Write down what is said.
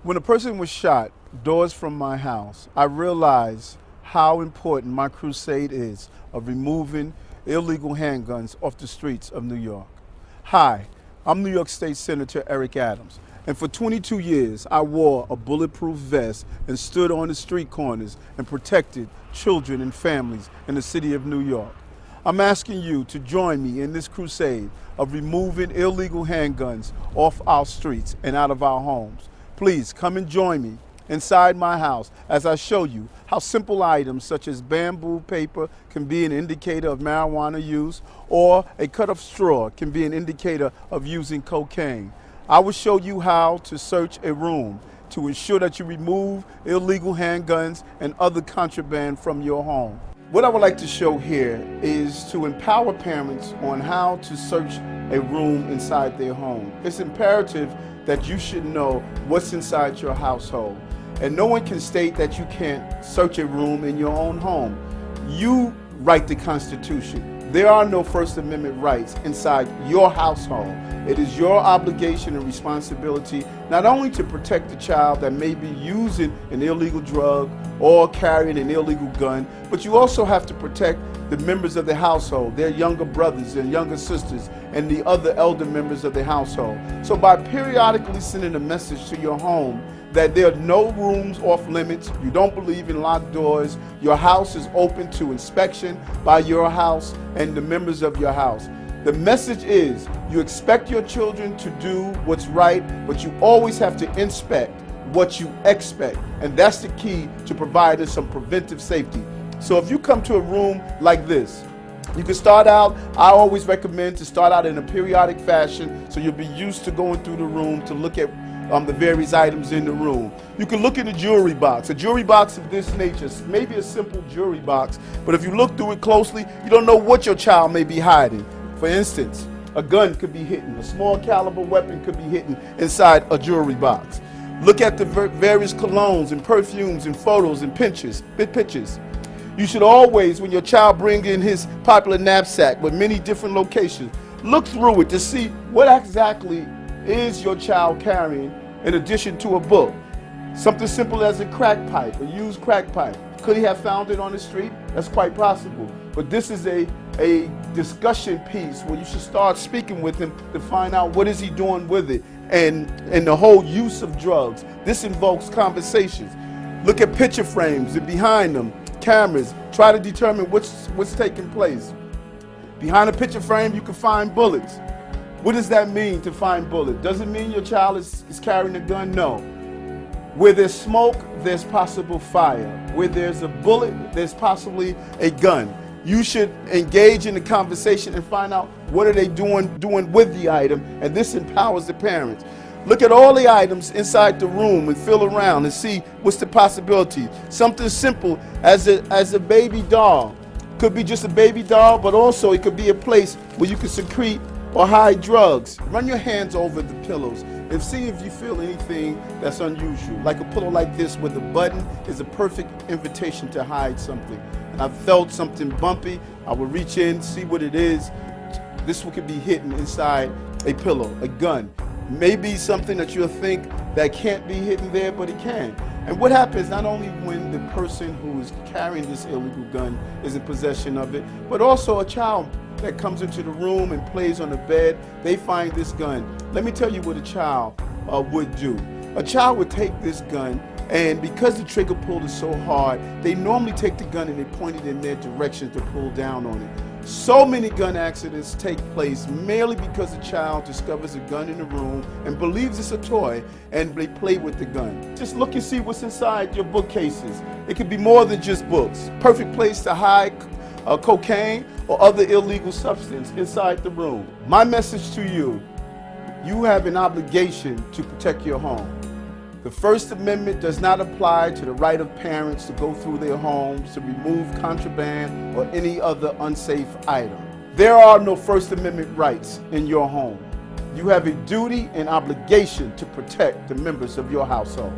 When a person was shot doors from my house, I realized how important my crusade is of removing illegal handguns off the streets of New York. Hi, I'm New York State Senator Eric Adams, and for 22 years I wore a bulletproof vest and stood on the street corners and protected children and families in the city of New York. I'm asking you to join me in this crusade of removing illegal handguns off our streets and out of our homes. Please come and join me inside my house as I show you how simple items such as bamboo paper can be an indicator of marijuana use, or a cut of straw can be an indicator of using cocaine. I will show you how to search a room to ensure that you remove illegal handguns and other contraband from your home. What I would like to show here is to empower parents on how to search a room inside their home. It's imperative that you should know what's inside your household. And no one can state that you can't search a room in your own home. You write the Constitution. There are no First Amendment rights inside your household. It is your obligation and responsibility not only to protect the child that may be using an illegal drug or carrying an illegal gun, but you also have to protect the members of the household, their younger brothers and younger sisters, and the other elder members of the household. So by periodically sending a message to your home that there are no rooms off limits, you don't believe in locked doors, your house is open to inspection by your house and the members of your house. The message is you expect your children to do what's right, but you always have to inspect what you expect. And that's the key to providing some preventive safety. So if you come to a room like this, you can start out, I always recommend to start out in a periodic fashion so you'll be used to going through the room to look at the various items in the room. You can look in the jewelry box. A jewelry box of this nature, maybe a simple jewelry box, but if you look through it closely, you don't know what your child may be hiding. For instance, a gun could be hidden, a small caliber weapon could be hidden inside a jewelry box. Look at the various colognes and perfumes and photos and pictures. You should always, when your child brings in his popular knapsack with many different locations, look through it to see what exactly is your child carrying in addition to a book. Something simple as a crack pipe, a used crack pipe. Could he have found it on the street? That's quite possible. But this is a discussion piece where you should start speaking with him to find out what is he doing with it and the whole use of drugs. This invokes conversations. Look at picture frames and behind them, cameras. Try to determine what's taking place. Behind a picture frame, you can find bullets. What does that mean to find bullets? Does it mean your child is carrying a gun? No. Where there's smoke, there's possible fire. Where there's a bullet, there's possibly a gun. You should engage in the conversation and find out what are they doing with the item, and this empowers the parents. Look at all the items inside the room and feel around and see what's the possibility. Something simple as a baby doll. Could be just a baby doll, but also it could be a place where you can secrete or hide drugs. Run your hands over the pillows and see if you feel anything that's unusual. Like a pillow like this with a button is a perfect invitation to hide something. I felt something bumpy, I would reach in, see what it is. This one could be hidden inside a pillow, a gun. Maybe something that you'll think that can't be hidden there, but it can. And what happens not only when the person who is carrying this illegal gun is in possession of it, but also a child that comes into the room and plays on the bed, they find this gun. Let me tell you what a child would do. A child would take this gun, and because the trigger pull is so hard, they normally take the gun and they point it in their direction to pull down on it. So many gun accidents take place merely because a child discovers a gun in the room and believes it's a toy and they play with the gun. Just look and see what's inside your bookcases. It could be more than just books. Perfect place to hide cocaine or other illegal substance inside the room. My message to you, you have an obligation to protect your home. The First Amendment does not apply to the right of parents to go through their homes to remove contraband or any other unsafe item. There are no First Amendment rights in your home. You have a duty and obligation to protect the members of your household.